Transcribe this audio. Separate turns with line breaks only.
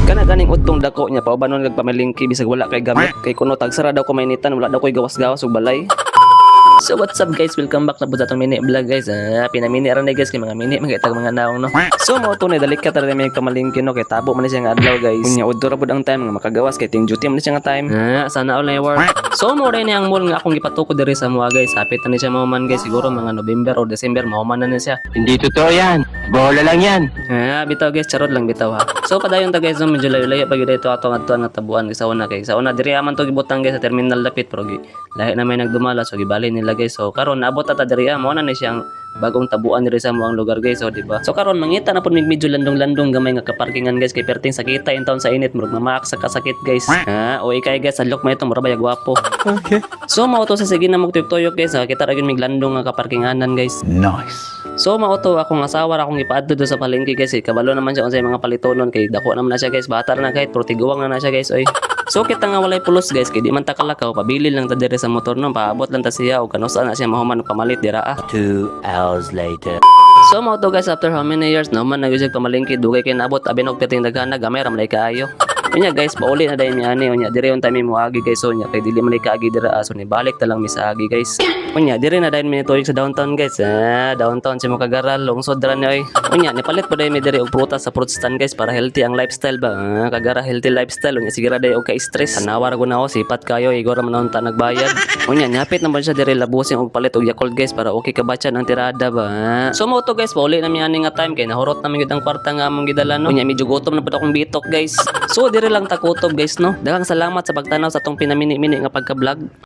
Kana ganing utong dako niya paubanon nagpamalingki bisag wala kay gamit kay kuno tagsara daw ko mainitan wala daw koy gawas-gawas ug balay. So what's up guys, welcome back na po sa itong mini vlog guys. Pinamini aran na guys kay mga mini magkitag mga naong no. So mo to na dalik ka tara may kamalingki no kay tabo man siya nga adlaw guys. Unya udto ra pud ang time nga makagawas kay ting duty man siya nga time. Sana all na work. So mo rin ang mall nga akong gipatukod diri sa mga guys. Hapit na ni siya mauman guys, siguro mga November or December mauman na siya.
Hindi totoo yan. Bola lang yan.
Bitaw guys, charot lang bitaw ha. So padayon ta guys, no, medyo layo-layo pag dito ato nga tabuan sa una kay. Sa una diri aman to gibutang guys sa terminal dapit pero lahi na may nagdumala so gibali nila guys. So karon naabot ta diri mo na ni siyang bagong tabuan diri sa muang lugar guys, so di ba? So karon mangita na pud medyo landong-landong gamay nga kaparkingan guys kay perting sakita in taon sa init murag mamaak sa kasakit guys. O ikay guys, adlok may itong murabay gwapo. Okay. So mao to sa sige na magtuyok-tuyok guys, kita ra gyud mig landong nga kaparkinganan guys.
Nice.
So mauto akong asawa ra akong ipaadto do sa palengke guys, kabalo naman siya unsay mga palitonon kay dako naman na siya guys, bata na kahit pero tiguwang na siya guys oy. So kita nga walay pulos guys kay di man ta kalakaw, pabili lang ta diri sa motor no, paabot lang ta siya og kanusa na siya mahuman og pamalit dira
2 hours later.
So mauto guys, after how many years no man nagusig pamalengke dugay kay naabot abinog perting daghana gamay ra man kaayo. Unya guys, pauli na dayon mi ani unya dire on time mo agi guys, so nya kay dili man kaagi dira so ni balik ta lang mi sa agi guys. Unya dire na dayon mi tuyok sa downtown guys. Downtown si mo kagaral lungsod ra ni oy. Unya ni palit pa dayon mi dire og prutas sa fruit stand guys para healthy ang lifestyle ba. Kagara healthy lifestyle unya sigara day og ka stress. Tanawar ko na ako sipat kayo igor man ta nagbayad. Unya nyapit naman siya dire labusin og palit og Yakult guys para okay ka batyan ang tirada ba. So mo to guys, pauli na mi ani nga time kay nahurot na mi gid ang kwarta nga among gidala no. Unya medyo gutom na pud akong bitok guys. So dire lang ta kutob guys no. Daghang salamat sa pagtanaw sa tong pinamini-mini nga pagka-vlog.